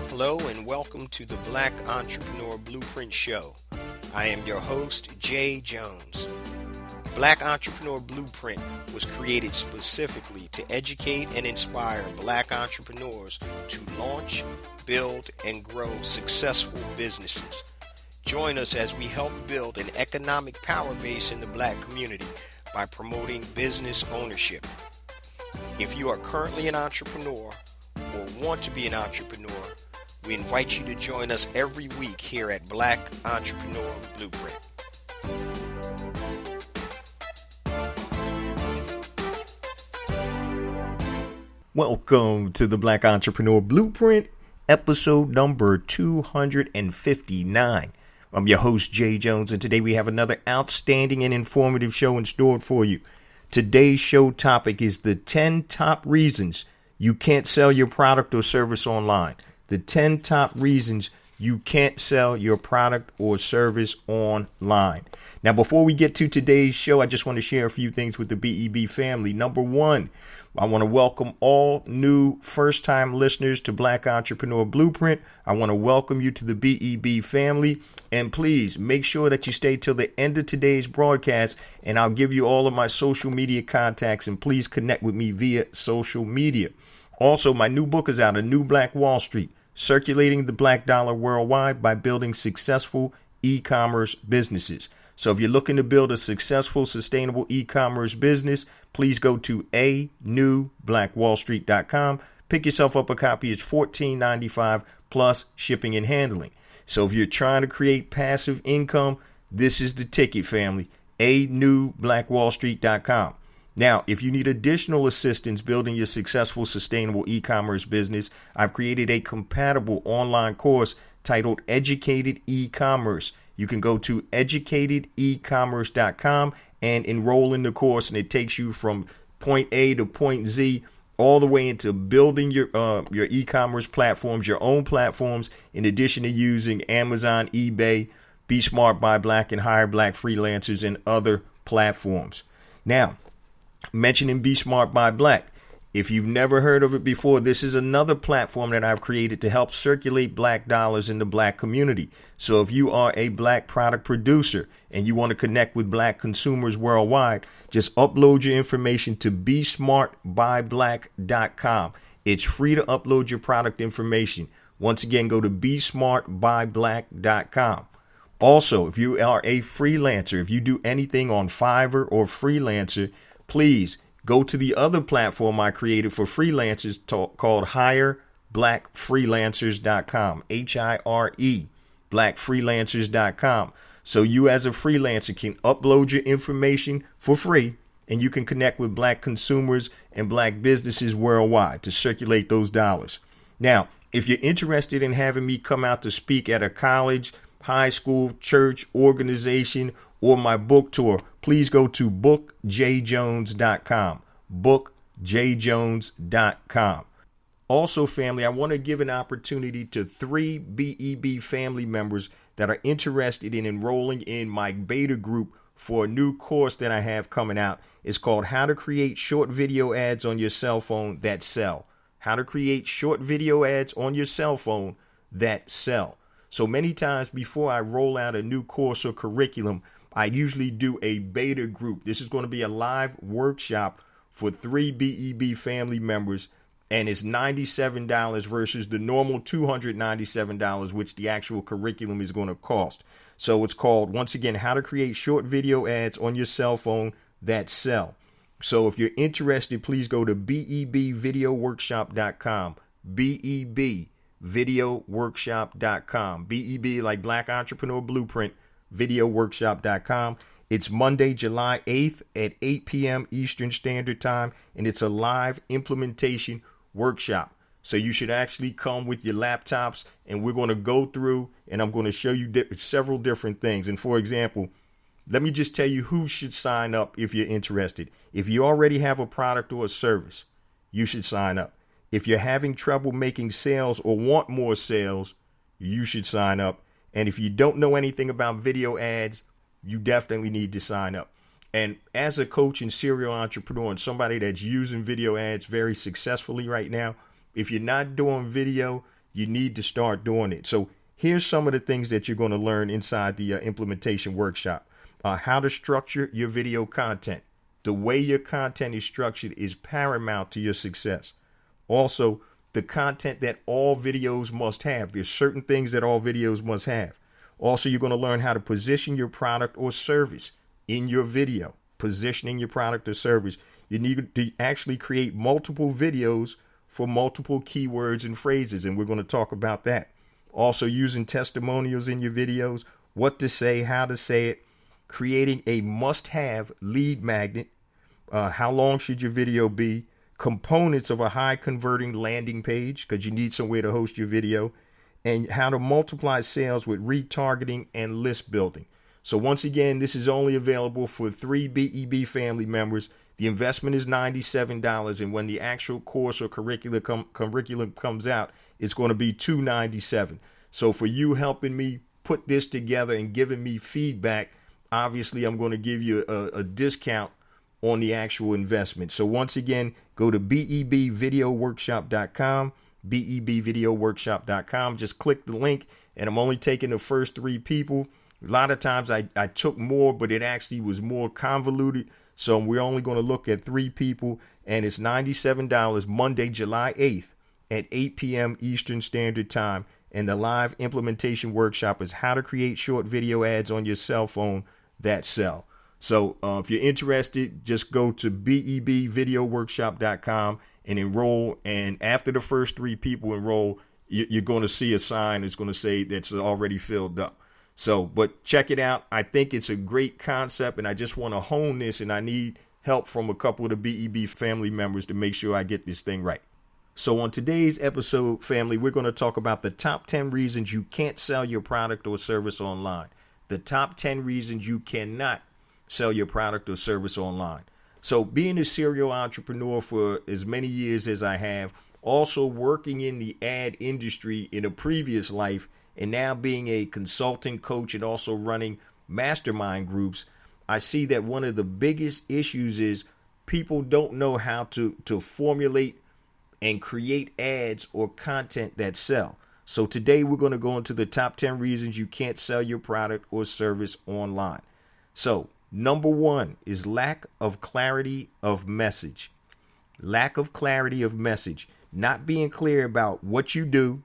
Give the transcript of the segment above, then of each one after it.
Hello and welcome to the Black Entrepreneur Blueprint Show. I am your host, Jay Jones. Black Entrepreneur Blueprint was created specifically to educate and inspire Black entrepreneurs to launch, build, and grow successful businesses. Join us as we help build an economic power base in the Black community by promoting business ownership. If you are currently an entrepreneur or want to be an entrepreneur, we invite you to join us every week here at Black Entrepreneur Blueprint. Welcome to the Black Entrepreneur Blueprint, episode number 259. I'm your host, Jay Jones, and today we have another outstanding and informative show in store for you. Today's show topic is the 10 top reasons you can't sell your product or service online. The 10 top reasons you can't sell your product or service online. Now, before we get to today's show, I just want to share a few things with the BEB family. Number one, I want to welcome all new first-time listeners to Black Entrepreneur Blueprint. I want to welcome you to the BEB family. And please make sure that you stay till the end of today's broadcast, and I'll give you all of my social media contacts, and please connect with me via social media. Also, my new book is out, A New Black Wall Street, Circulating the Black Dollar Worldwide by Building Successful E-Commerce Businesses. So if you're looking to build a successful, sustainable e-commerce business, please go to anewblackwallstreet.com. Pick yourself up a copy. It's $14.95 plus shipping and handling. So if you're trying to create passive income, this is the ticket, family. anewblackwallstreet.com. Now, if you need additional assistance building your successful, sustainable e-commerce business, I've created a compatible online course titled Educated E-Commerce. You can go to educatedecommerce.com and enroll in the course, and it takes you from point A to point Z all the way into building your e-commerce platforms, your own platforms, in addition to using Amazon, eBay, Be Smart, Buy Black, and Hire Black freelancers and other platforms. Now, mentioning Be Smart, Buy Black. If you've never heard of it before, this is another platform that I've created to help circulate Black dollars in the Black community. So if you are a Black product producer and you want to connect with Black consumers worldwide, just upload your information to besmartbuyblack.com. It's free to upload your product information. Once again, go to besmartbuyblack.com. Also, if you are a freelancer, if you do anything on Fiverr or Freelancer, please go to the other platform I created for freelancers called HireBlackFreelancers.com, HIRE, blackfreelancers.com. So you as a freelancer can upload your information for free, and you can connect with Black consumers and Black businesses worldwide to circulate those dollars. Now, if you're interested in having me come out to speak at a college, high school, church, organization, or my book tour, please go to bookjjones.com, bookjjones.com. Also, family, I want to give an opportunity to 3 BEB family members that are interested in enrolling in my beta group for a new course that I have coming out. It's called How to Create Short Video Ads on Your Cell Phone That Sell. How to create short video ads on your cell phone that sell. So many times before I roll out a new course or curriculum, I usually do a beta group. This is going to be a live workshop for 3 BEB family members, and it's $97 versus the normal $297, which the actual curriculum is going to cost. So it's called, once again, How to Create Short Video Ads on Your Cell Phone That Sell. So if you're interested, please go to bebvideoworkshop.com, bebvideoworkshop.com, BEB like Black Entrepreneur Blueprint, videoworkshop.com. It's Monday, July 8th at 8 p.m. Eastern Standard Time, and it's a live implementation workshop. So you should actually come with your laptops, and we're going to go through, and I'm going to show you several different things. And for example, let me just tell you who should sign up if you're interested. If you already have a product or a service, you should sign up. If you're having trouble making sales or want more sales, you should sign up. And if you don't know anything about video ads, you definitely need to sign up. And as a coach and serial entrepreneur and somebody that's using video ads very successfully right now, if you're not doing video, you need to start doing it. So here's some of the things that you're going to learn inside the implementation workshop. How to structure your video content. The way your content is structured is paramount to your success. Also, the content that all videos must have. There's certain things that all videos must have. Also, you're going to learn how to position your product or service in your video. Positioning your product or service. You need to actually create multiple videos for multiple keywords and phrases, and we're going to talk about that. Also, using testimonials in your videos, what to say, how to say it, creating a must-have lead magnet. How long should your video be? Components of a high-converting landing page, because you need somewhere to host your video, and how to multiply sales with retargeting and list building. So once again, this is only available for 3 BEB family members. The investment is $97, and when the actual course or curriculum comes out, it's going to be $297. So for you helping me put this together and giving me feedback, obviously I'm going to give you a discount on the actual investment. So once again, go to bebvideoworkshop.com, bebvideoworkshop.com. Just click the link, and I'm only taking the first 3 people. A lot of times I took more, but it actually was more convoluted. So we're only going to look at 3 people, and it's $97 Monday, July 8th at 8 p.m. Eastern Standard Time. And the live implementation workshop is how to create short video ads on your cell phone that sell. So if you're interested, just go to bebvideoworkshop.com and enroll. And after the first 3 people enroll, you're going to see a sign that's going to say that's already filled up. So, but check it out. I think it's a great concept, and I just want to hone this, and I need help from a couple of the BEB family members to make sure I get this thing right. So on today's episode, family, we're going to talk about the top 10 reasons you can't sell your product or service online. The top 10 reasons you cannot sell your product or service online. So being a serial entrepreneur for as many years as I have, also working in the ad industry in a previous life, and now being a consultant coach and also running mastermind groups, I see that one of the biggest issues is people don't know how to formulate and create ads or content that sell. So today we're going to go into the top 10 reasons you can't sell your product or service online. So number 1 is lack of clarity of message. Lack of clarity of message. Not being clear about what you do,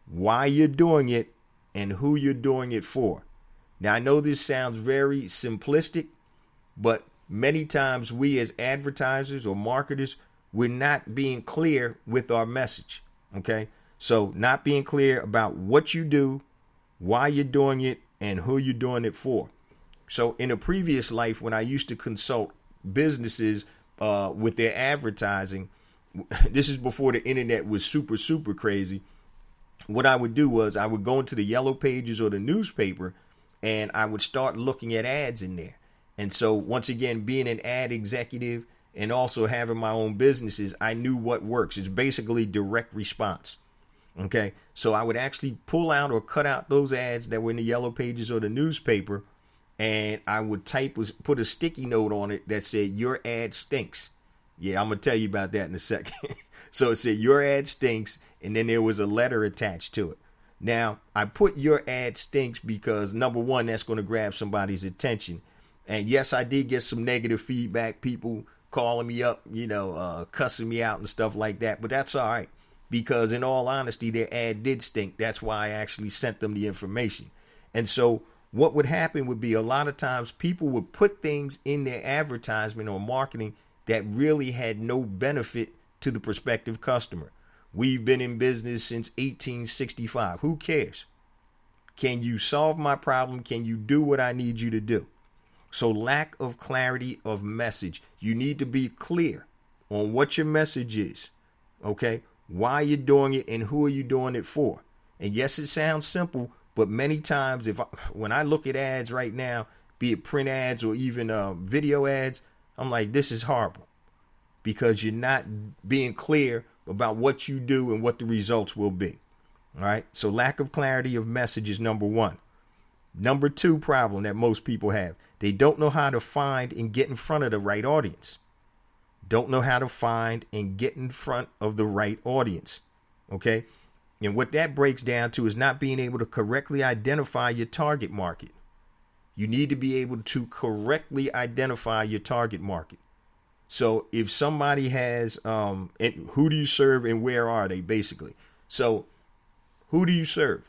why you're doing it, and who you're doing it for. Now, I know this sounds very simplistic, but many times we as advertisers or marketers, we're not being clear with our message. Okay? So not being clear about what you do, why you're doing it, and who you're doing it for. So in a previous life, when I used to consult businesses with their advertising, this is before the internet was super crazy. What I would do was I would go into the yellow pages or the newspaper, and I would start looking at ads in there. And so once again, being an ad executive and also having my own businesses, I knew what works. It's basically direct response. Okay. So I would actually pull out or cut out those ads that were in the yellow pages or the newspaper, and I would put a sticky note on it that said, "Your ad stinks." Yeah, I'm going to tell you about that in a second. So it said, "Your ad stinks," and then there was a letter attached to it. Now, I put "your ad stinks" because, number 1, that's going to grab somebody's attention. And yes, I did get some negative feedback, people calling me up, cussing me out and stuff like that. But that's all right, because in all honesty, their ad did stink. That's why I actually sent them the information. And so what would happen would be a lot of times people would put things in their advertisement or marketing that really had no benefit to the prospective customer. We've been in business since 1865. Who cares? Can you solve my problem? Can you do what I need you to do? So lack of clarity of message. You need to be clear on what your message is. Okay? Why you're doing it and who are you doing it for? And yes, it sounds simple, but many times when I look at ads right now, be it print ads or even video ads, I'm like, this is horrible, because you're not being clear about what you do and what the results will be. All right. So lack of clarity of message is number one. Number two problem that most people have, they don't know how to find and get in front of the right audience. Don't know how to find and get in front of the right audience. Okay. And what that breaks down to is not being able to correctly identify your target market. You need to be able to correctly identify your target market. So if somebody has, who do you serve and where are they, basically? So who do you serve?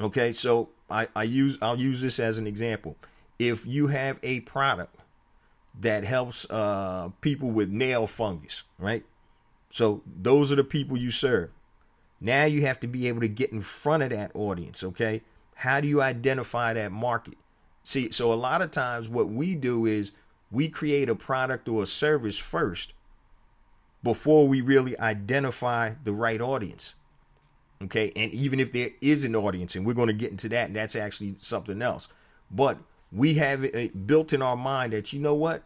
Okay, so I'll use this as an example. If you have a product that helps people with nail fungus, right? So those are the people you serve. Now you have to be able to get in front of that audience, okay? How do you identify that market? See, so a lot of times what we do is we create a product or a service first before we really identify the right audience. Okay. And even if there is an audience, and we're going to get into that, and that's actually something else. But we have it built in our mind that, you know what?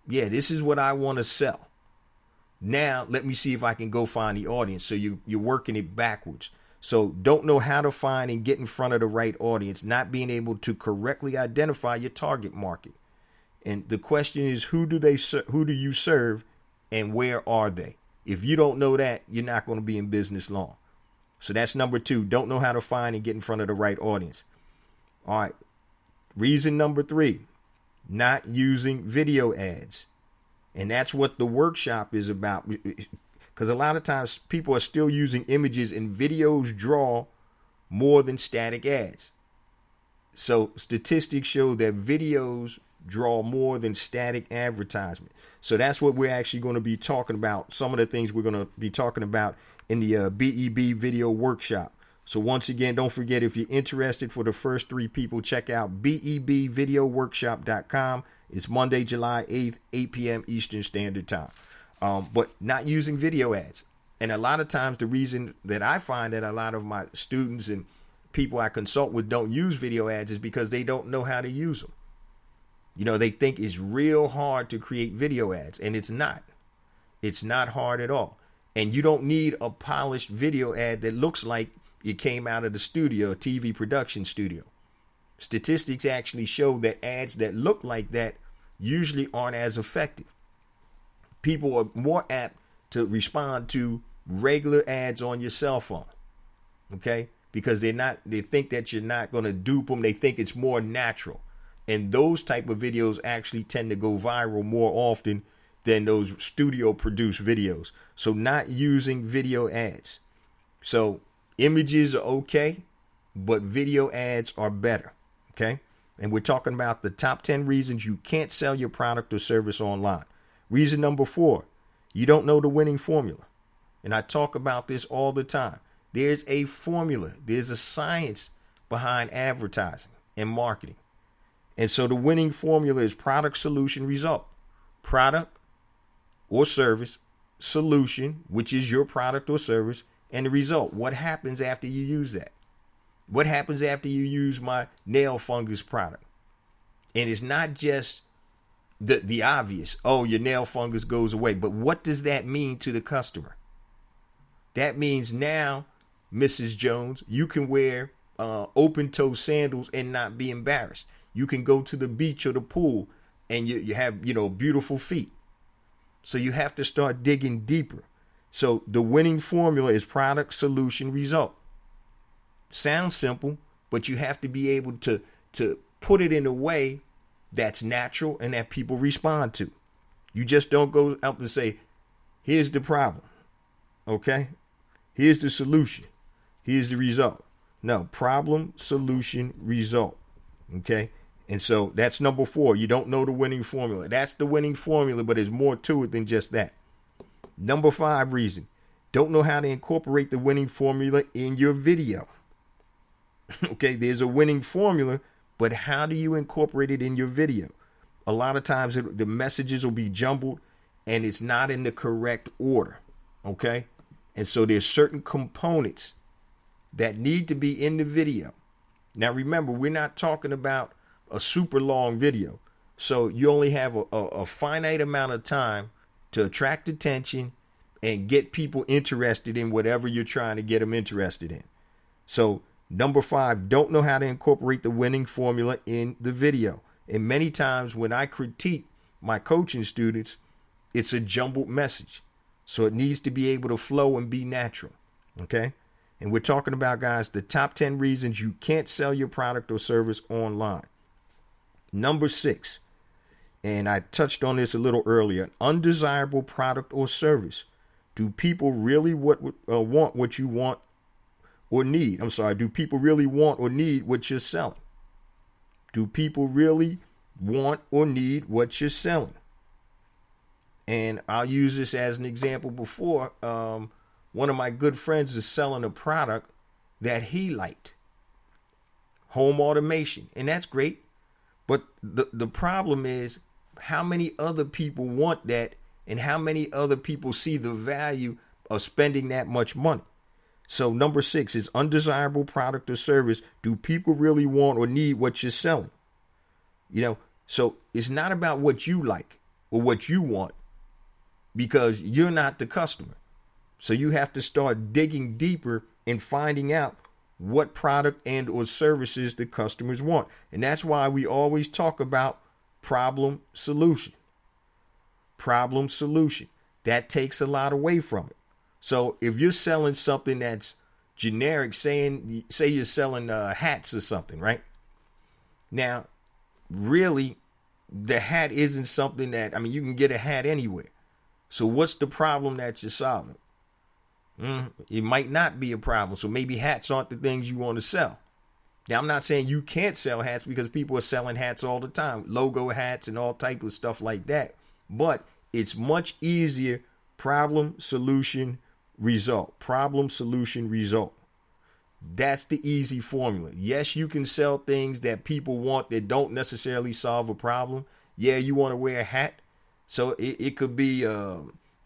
Yeah, this is what I want to sell. Now, let me see if I can go find the audience. So you're working it backwards. So don't know how to find and get in front of the right audience, not being able to correctly identify your target market. And the question is, who do you serve and where are they? If you don't know that, you're not going to be in business long. So that's number two. Don't know how to find and get in front of the right audience. All right. Reason number three, not using video ads. And that's what the workshop is about. Because a lot of times people are still using images, and videos draw more than static ads. So statistics show that videos draw more than static advertisement. So that's what we're actually going to be talking about. Some of the things we're going to be talking about in the BEB video workshop. So once again, don't forget, if you're interested, for the first three people, check out bebvideoworkshop.com. It's Monday, July 8th, 8 p.m. Eastern Standard Time. But not using video ads. And a lot of times the reason that I find that a lot of my students and people I consult with don't use video ads is because they don't know how to use them. You know, they think it's real hard to create video ads, and it's not. It's not hard at all. And you don't need a polished video ad that looks like it came out of the studio, a TV production studio. Statistics actually show that ads that look like that usually aren't as effective. People are more apt to respond to regular ads on your cell phone. Okay? Because they think that you're not going to dupe them. They think it's more natural. And those type of videos actually tend to go viral more often than those studio produced videos. So not using video ads. So images are okay, but video ads are better. Okay? And we're talking about the top 10 reasons you can't sell your product or service online. Reason number 4, you don't know the winning formula. And I talk about this all the time. There's a formula. There's a science behind advertising and marketing. And so the winning formula is product, solution, result. Product or service, solution, which is your product or service, and the result. What happens after you use that? What happens after you use my nail fungus product? And it's not just the obvious, oh, your nail fungus goes away. But what does that mean to the customer? That means now, Mrs. Jones, you can wear open-toe sandals and not be embarrassed. You can go to the beach or the pool and you have, beautiful feet. So you have to start digging deeper. So the winning formula is product, solution, result. Sounds simple, but you have to be able to put it in a way that's natural and that people respond to. You just don't go out and say, here's the problem. Okay? Here's the solution. Here's the result. No, problem, solution, result. Okay? And so that's number 4. You don't know the winning formula. That's the winning formula, but there's more to it than just that. Number 5 reason, don't know how to incorporate the winning formula in your video. Okay, there's a winning formula, but how do you incorporate it in your video? A lot of times the messages will be jumbled and it's not in the correct order. Okay, and so there's certain components that need to be in the video. Now, remember, we're not talking about a super long video. So you only have a finite amount of time to attract attention and get people interested in whatever you're trying to get them interested in. So number 5, don't know how to incorporate the winning formula in the video. And many times when I critique my coaching students, it's a jumbled message. So it needs to be able to flow and be natural. Okay. And we're talking about, guys, the top 10 reasons you can't sell your product or service online. Number 6, and I touched on this a little earlier, an undesirable product or service. Do people really want what you want or need? Do people really want or need what you're selling? Do people really want or need what you're selling? And I'll use this as an example before. One of my good friends is selling a product that he liked. Home automation. And that's great. But the problem is how many other people want that and how many other people see the value of spending that much money. So number 6 is undesirable product or service. Do people really want or need what you're selling? So it's not about what you like or what you want, because you're not the customer. So you have to start digging deeper and finding out what product and or services the customers want. And that's why we always talk about problem solution. Problem solution. That takes a lot away from it. So if you're selling something that's generic, say you're selling hats or something, right? Now, really, the hat isn't something that, you can get a hat anywhere. So what's the problem that you're solving? It might not be a problem. So maybe hats aren't the things you want to sell. Now, I'm not saying you can't sell hats, because people are selling hats all the time, logo hats and all type of stuff like that. But it's much easier. Problem, solution, result. Problem, solution, result. That's the easy formula. Yes, you can sell things that people want that don't necessarily solve a problem. Yeah, you want to wear a hat. So it could be a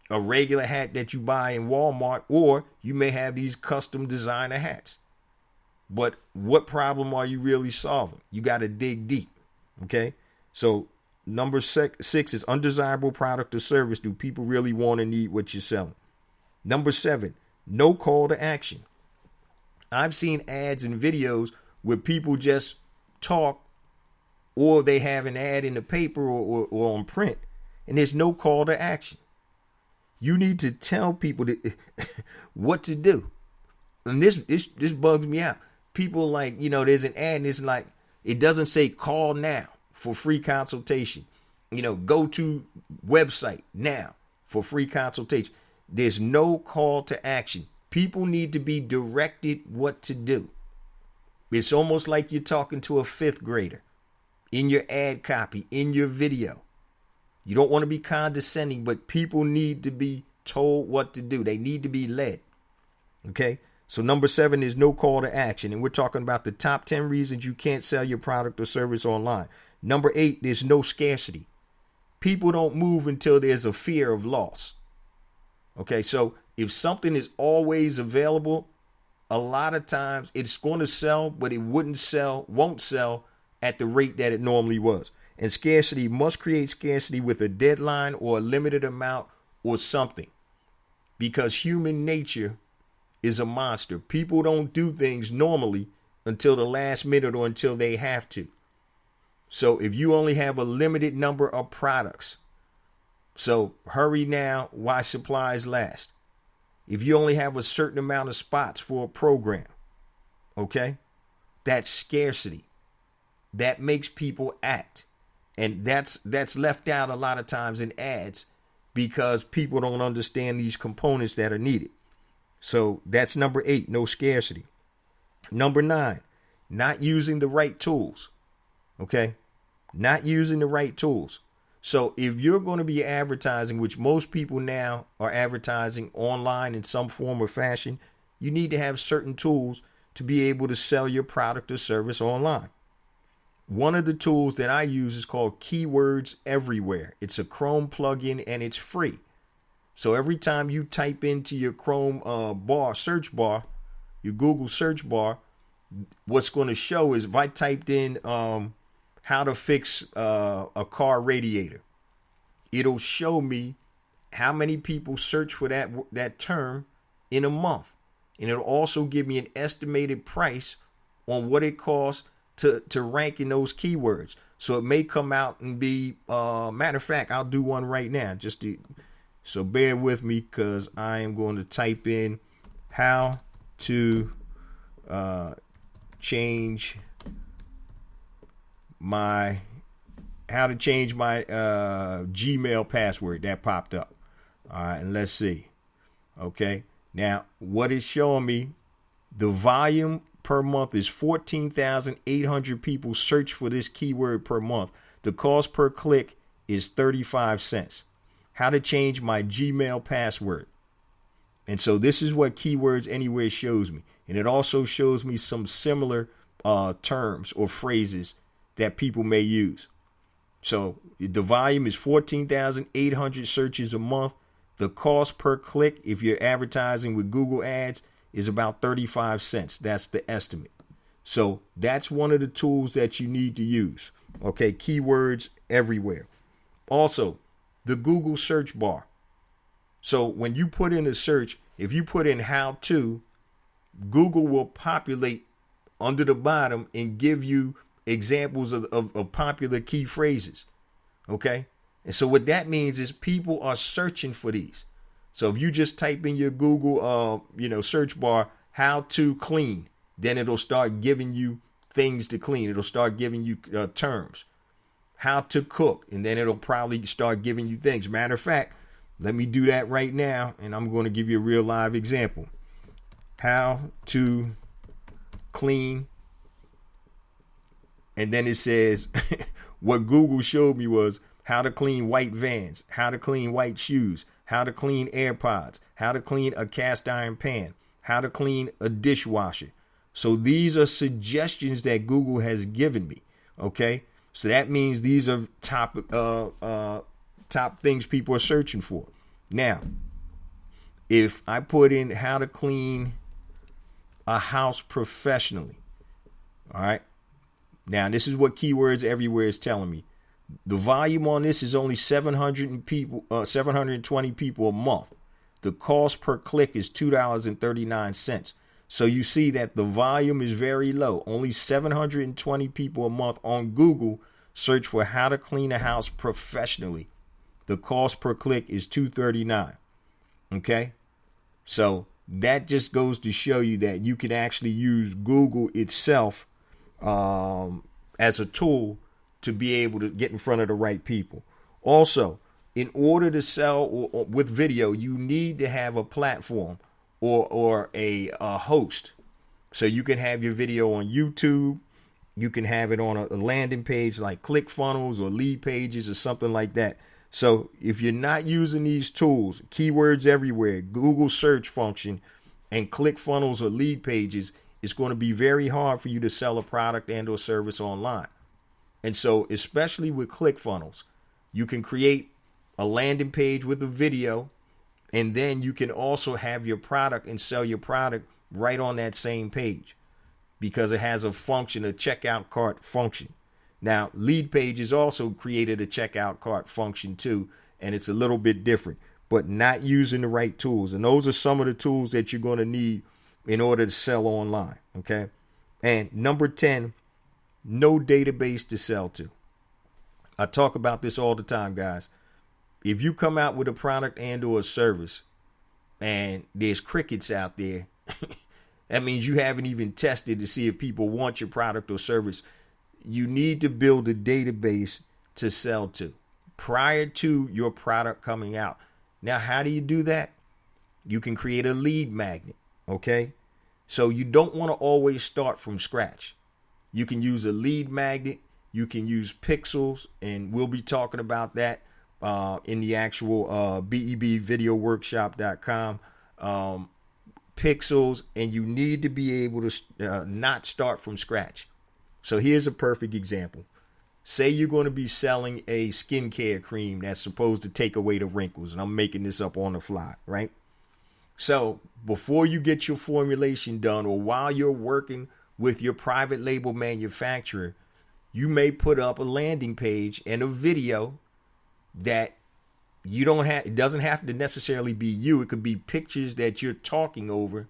regular hat that you buy in Walmart, or you may have these custom designer hats. But what problem are you really solving? You got to dig deep. Okay. So number 6 is undesirable product or service. Do people really want and need what you're selling? Number 7, no call to action. I've seen ads and videos where people just talk, or they have an ad in the paper or on print, and there's no call to action. You need to tell people what to do. And this bugs me out. People there's an ad and it's like, it doesn't say call now for free consultation. Go to website now for free consultation. There's no call to action. People need to be directed what to do. It's almost like you're talking to a 5th grader in your ad copy, in your video. You don't want to be condescending, but people need to be told what to do. They need to be led. Okay. So number 7 is no call to action. And we're talking about the top 10 reasons you can't sell your product or service online. Number 8, there's no scarcity. People don't move until there's a fear of loss. Okay. So if something is always available, a lot of times it's going to sell, but it won't sell at the rate that it normally was. And scarcity must create scarcity with a deadline or a limited amount or something, because human nature is a monster. People don't do things normally until the last minute or until they have to. So if you only have a limited number of products, so hurry now while supplies last. If you only have a certain amount of spots for a program, okay, that's scarcity. That makes people act. And that's left out a lot of times in ads, because people don't understand these components that are needed. So that's number 8, no scarcity. Number 9, not using the right tools. Okay, not using the right tools. So if you're going to be advertising, which most people now are advertising online in some form or fashion, you need to have certain tools to be able to sell your product or service online. One of the tools that I use is called Keywords Everywhere. It's a Chrome plugin and it's free. So every time you type into your Chrome search bar, your Google search bar, what's going to show is, if I typed in how to fix a car radiator, it'll show me how many people search for that term in a month. And it'll also give me an estimated price on what it costs to rank in those keywords. So it may come out and be, matter of fact, I'll do one right now. So bear with me, because I am going to type in how to change my Gmail password. That popped up. All right, and let's see. Okay, now what it's showing me, the volume per month is 14,800 people search for this keyword per month. The cost per click is 35 cents. How to change my Gmail password. And so this is what Keywords Anywhere shows me. And it also shows me some similar terms or phrases that people may use. So the volume is 14,800 searches a month. The cost per click, if you're advertising with Google Ads, is about 35 cents. That's the estimate. So that's one of the tools that you need to use. Okay, Keywords Everywhere. Also, the Google search bar. So when you put in a search, if you put in how to, Google will populate under the bottom and give you examples of popular key phrases. Okay. And so what that means is people are searching for these. So if you just type in your Google, search bar, how to clean, then it'll start giving you things to clean. It'll start giving you terms. How to cook, and then it'll probably start giving you things. Matter of fact, let me do that right now, and I'm going to give you a real live example. How to clean, and then it says what Google showed me was how to clean white vans, how to clean white shoes, how to clean AirPods, how to clean a cast iron pan, how to clean a dishwasher. So these are suggestions that Google has given me. Okay. So that means these are top things people are searching for. Now, if I put in how to clean a house professionally, all right. Now, this is what Keywords Everywhere is telling me. The volume on this is only 720 people a month. The cost per click is $2.39. So you see that the volume is very low. Only 720 people a month on Google search for how to clean a house professionally. The cost per click is $2.39. Okay. So that just goes to show you that you can actually use Google itself as a tool to be able to get in front of the right people. Also, in order to sell with video, you need to have a platform or a host. So you can have your video on YouTube. You can have it on a landing page like ClickFunnels or Lead Pages or something like that. So if you're not using these tools, Keywords Everywhere, Google search function, and ClickFunnels or Lead Pages, it's going to be very hard for you to sell a product and or service online. And so, especially with ClickFunnels, you can create a landing page with a video, and then you can also have your product and sell your product right on that same page because it has a function, a checkout cart function. Now, Lead Pages also created a checkout cart function too, and it's a little bit different, but not using the right tools. And those are some of the tools that you're going to need in order to sell online. Okay. And number 10, no database to sell to. I talk about this all the time, guys. If you come out with a product and or a service and there's crickets out there, that means you haven't even tested to see if people want your product or service. You need to build a database to sell to prior to your product coming out. Now, how do you do that? You can create a lead magnet. Okay. So you don't want to always start from scratch. You can use a lead magnet. You can use pixels, and we'll be talking about that in the actual BEBvideoworkshop.com. Pixels, and you need to be able to not start from scratch. So here's a perfect example. Say you're going to be selling a skincare cream that's supposed to take away the wrinkles, and I'm making this up on the fly, right? So before you get your formulation done, or while you're working with your private label manufacturer, you may put up a landing page and a video that it doesn't have to necessarily be you. It could be pictures that you're talking over,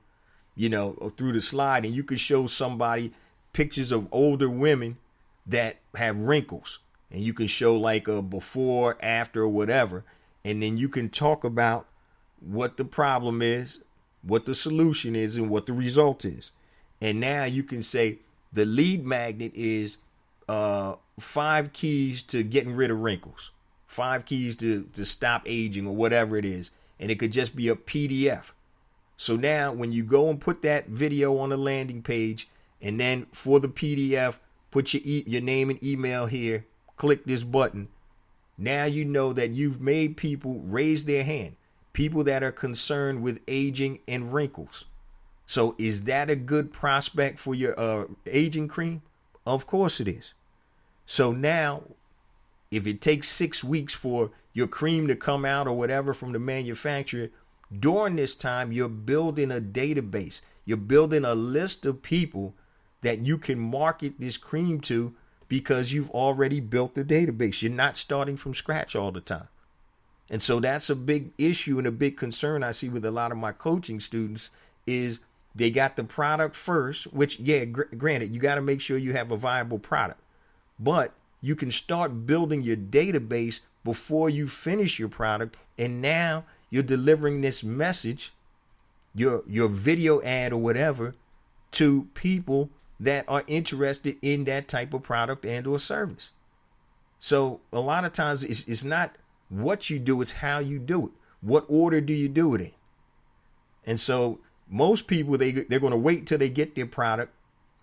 or through the slide, and you could show somebody pictures of older women that have wrinkles, and you can show like a before, after, or whatever, and then you can talk about what the problem is, what the solution is, and what the result is. And now you can say the lead magnet is 5 keys to getting rid of wrinkles, 5 keys to stop aging, or whatever it is. And it could just be a PDF. So now when you go and put that video on the landing page, and then for the PDF, put your name and email here, click this button. Now you know that you've made people raise their hand, people that are concerned with aging and wrinkles. So is that a good prospect for your aging cream? Of course it is. So now, if it takes 6 weeks for your cream to come out or whatever from the manufacturer, during this time, you're building a database. You're building a list of people that you can market this cream to because you've already built the database. You're not starting from scratch all the time. And so that's a big issue and a big concern I see with a lot of my coaching students is they got the product first, which, granted, you got to make sure you have a viable product. But you can start building your database before you finish your product. And now you're delivering this message, your video ad or whatever, to people that are interested in that type of product and or service. So a lot of times it's not what you do, it's how you do it. What order do you do it in? And so most people, they're going to wait till they get their product.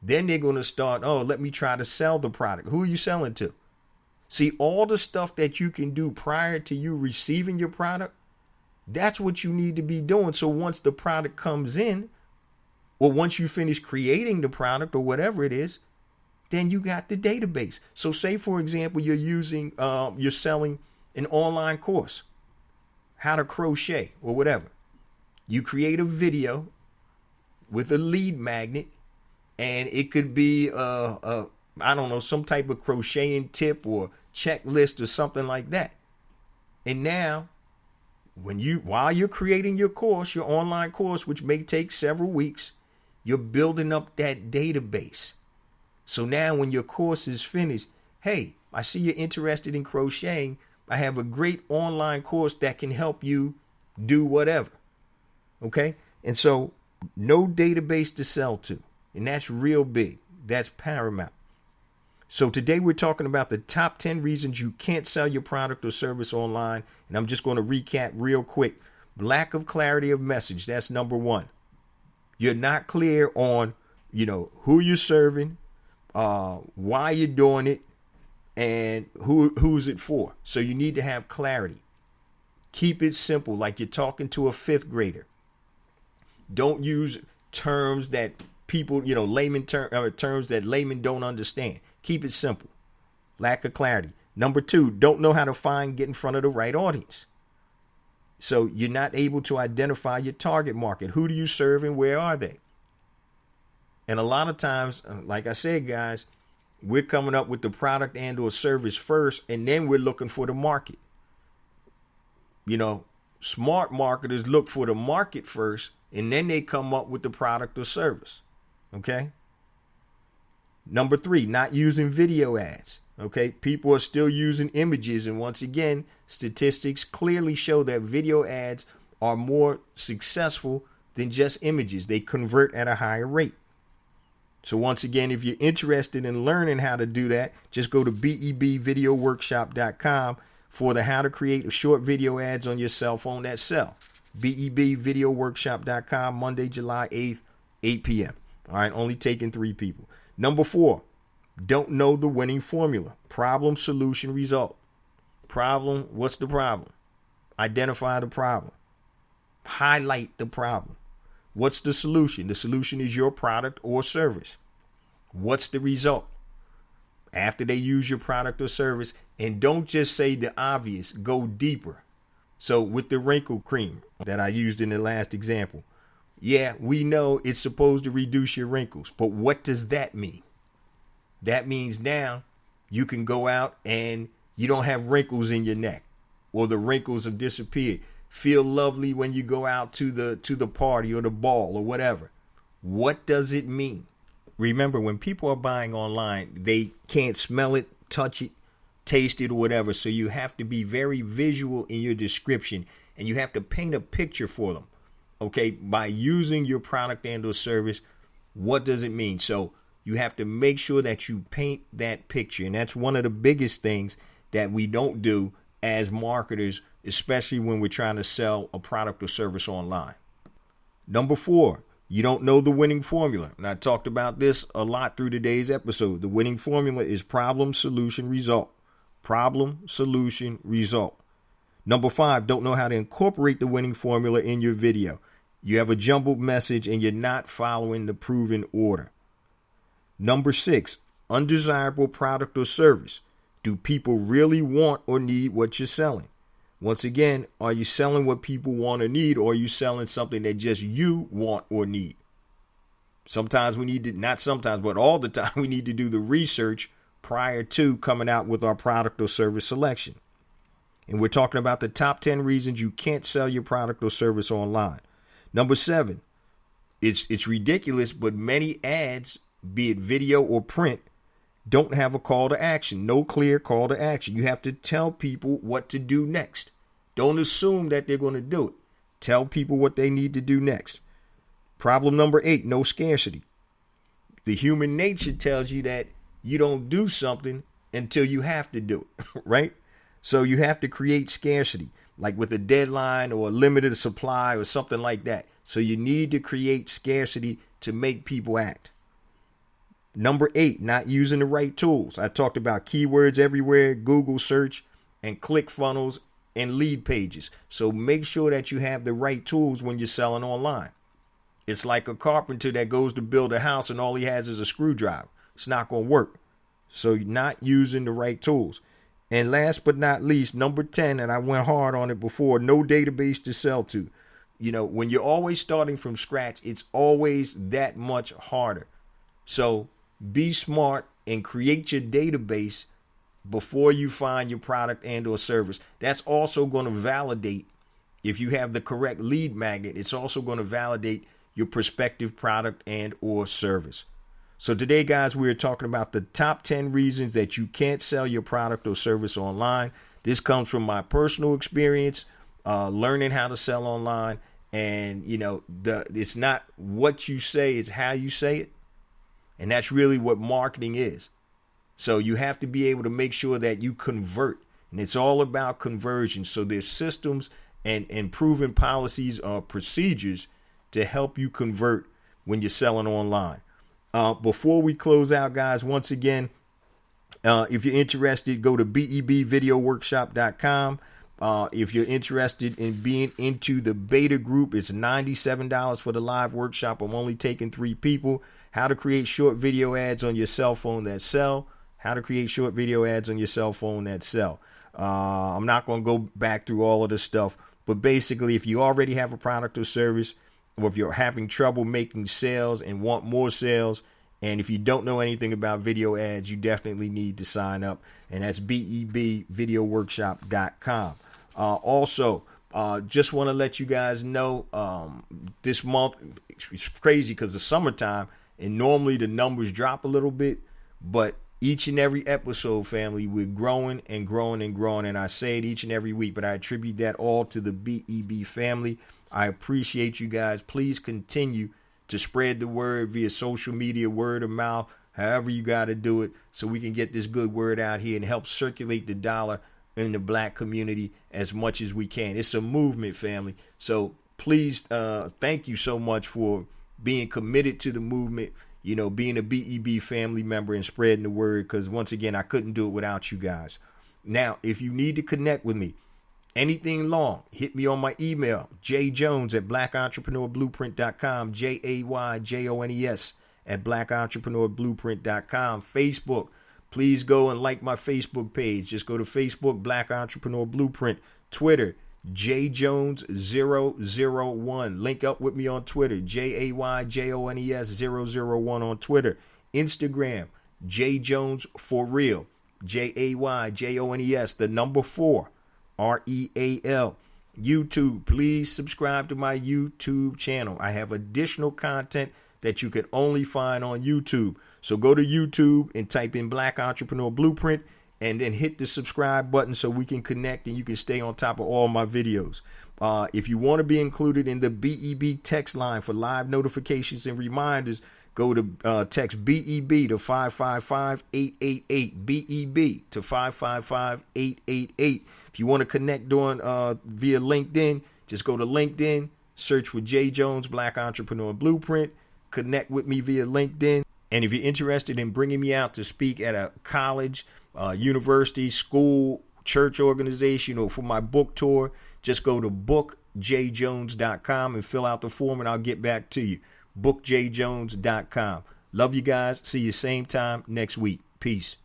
Then they're going to start, let me try to sell the product. Who are you selling to? See, all the stuff that you can do prior to you receiving your product, that's what you need to be doing. So once the product comes in, or once you finish creating the product or whatever it is, then you got the database. So say, for example, you're selling an online course, how to crochet or whatever. You create a video with a lead magnet, and it could be some type of crocheting tip or checklist or something like that. And now, while you're creating your course, your online course, which may take several weeks, you're building up that database. So now when your course is finished, hey, I see you're interested in crocheting. I have a great online course that can help you do whatever. Okay? And so no database to sell to. And that's real big. That's paramount. So today we're talking about the top 10 reasons you can't sell your product or service online. And I'm just going to recap real quick. Lack of clarity of message. That's number 1. You're not clear on, who you're serving, why you're doing it, and who's it for. So you need to have clarity. Keep it simple, like you're talking to a 5th grader. Don't use terms that people, layman terms that laymen don't understand. Keep it simple. Lack of clarity. Number 2, don't know how to get in front of the right audience. So you're not able to identify your target market. Who do you serve and where are they? And a lot of times, like I said, guys, we're coming up with the product and or service first, and then we're looking for the market. Smart marketers look for the market first, and then they come up with the product or service. Okay? Number 3, not using video ads. Okay, people are still using images. And once again, statistics clearly show that video ads are more successful than just images. They convert at a higher rate. So once again, if you're interested in learning how to do that, just go to bebvideoworkshop.com for the how to create short video ads on your cell phone that sell. bebvideoworkshop.com, Monday, July 8th, 8 p.m. All right, only taking 3 people. Number 4. Don't know the winning formula. Problem, solution, result. Problem, what's the problem? Identify the problem. Highlight the problem. What's the solution? The solution is your product or service. What's the result? After they use your product or service, and don't just say the obvious, go deeper. So with the wrinkle cream that I used in the last example, yeah, we know it's supposed to reduce your wrinkles, but what does that mean? That means now you can go out and you don't have wrinkles in your neck. or the wrinkles have disappeared. Feel lovely when you go out to the party or the ball or whatever. What does it mean? Remember, when people are buying online, they can't smell it, touch it, taste it, or whatever. So you have to be very visual in your description, and you have to paint a picture for them. Okay, by using your product and or service, what does it mean? So you have to make sure that you paint that picture. And that's one of the biggest things that we don't do as marketers, especially when we're trying to sell a product or service online. Number 4, you don't know the winning formula. And I talked about this a lot through today's episode. The winning formula is problem, solution, result. Problem, solution, result. Number 5, don't know how to incorporate the winning formula in your video. You have a jumbled message and you're not following the proven order. Number 6, undesirable product or service. Do people really want or need what you're selling? Once again, are you selling what people want or need, or are you selling something that just you want or need? Sometimes we need to, not sometimes, but all the time, we need to do the research prior to coming out with our product or service selection. And we're talking about the top 10 reasons you can't sell your product or service online. Number 7, it's ridiculous, but many ads, be it video or print, don't have a call to action, no clear call to action. You have to tell people what to do next. Don't assume that they're going to do it. Tell people what they need to do next. Problem number 8, no scarcity. The human nature tells you that you don't do something until you have to do it, right? So you have to create scarcity, like with a deadline or a limited supply or something like that. So you need to create scarcity to make people act. Number 8, not using the right tools. I talked about keywords everywhere, Google search, and ClickFunnels and lead pages. So make sure that you have the right tools when you're selling online. It's like a carpenter that goes to build a house and all he has is a screwdriver. It's not going to work. So you're not using the right tools. And last but not least, number 10, and I went hard on it before, no database to sell to. You know, when you're always starting from scratch, it's always that much harder. So be smart and create your database before you find your product and or service. That's also going to validate, if you have the correct lead magnet, it's also going to validate your prospective product and or service. So today, guys, we're talking about the top 10 reasons that you can't sell your product or service online. This comes from my personal experience, learning how to sell online. And, you know, it's not what you say, it's how you say it. And that's really what marketing is. So you have to be able to make sure that you convert. And it's all about conversion. So there's systems and proven policies or procedures to help you convert when you're selling online. Before we close out, guys, once again, if you're interested, go to bebvideoworkshop.com. If you're interested in being into the beta group, it's $97 for the live workshop. I'm only taking 3 people. How to create short video ads on your cell phone that sell. How to create short video ads on your cell phone that sell. I'm not going to go back through all of this stuff, but basically, if you already have a product or service, or if you're having trouble making sales and want more sales, and if you don't know anything about video ads, you definitely need to sign up. And that's bebvideoworkshop.com. Also, just want to let you guys know, this month, it's crazy because it's summertime, and normally the numbers drop a little bit, but each and every episode, family, we're growing and growing and growing. And I say it each and every week, but I attribute that all to the BEB family. I appreciate you guys. Please continue to spread the word via social media, word of mouth, however you got to do it, so we can get this good word out here and help circulate the dollar in the black community as much as we can. It's a movement, family. So please, thank you so much for being committed to the movement, you know, being a BEB family member and spreading the word, because once again, I couldn't do it without you guys. Now, if you need to connect with me, anything long, hit me on my email, jjones@blackentrepreneurblueprint.com, JAYJONES@blackentrepreneurblueprint.com. Facebook, please go and like my Facebook page. Just go to Facebook, Black Entrepreneur Blueprint. Twitter, JJones001. Link up with me on Twitter, JAYJONES001 on Twitter. Instagram, JJones4real, JAYJONES, the number 4. REAL. YouTube, please subscribe to my YouTube channel. I have additional content that you can only find on YouTube. So go to YouTube and type in Black Entrepreneur Blueprint and then hit the subscribe button so we can connect and you can stay on top of all my videos. If you want to be included in the BEB text line for live notifications and reminders, go to text BEB to 555-888, BEB to 555-888. If you want to connect via LinkedIn, just go to LinkedIn, search for J. Jones Black Entrepreneur Blueprint, connect with me via LinkedIn. And if you're interested in bringing me out to speak at a college, university, school, church organization, or for my book tour, just go to bookjjones.com and fill out the form and I'll get back to you. bookjjones.com. Love you guys. See you same time next week. Peace.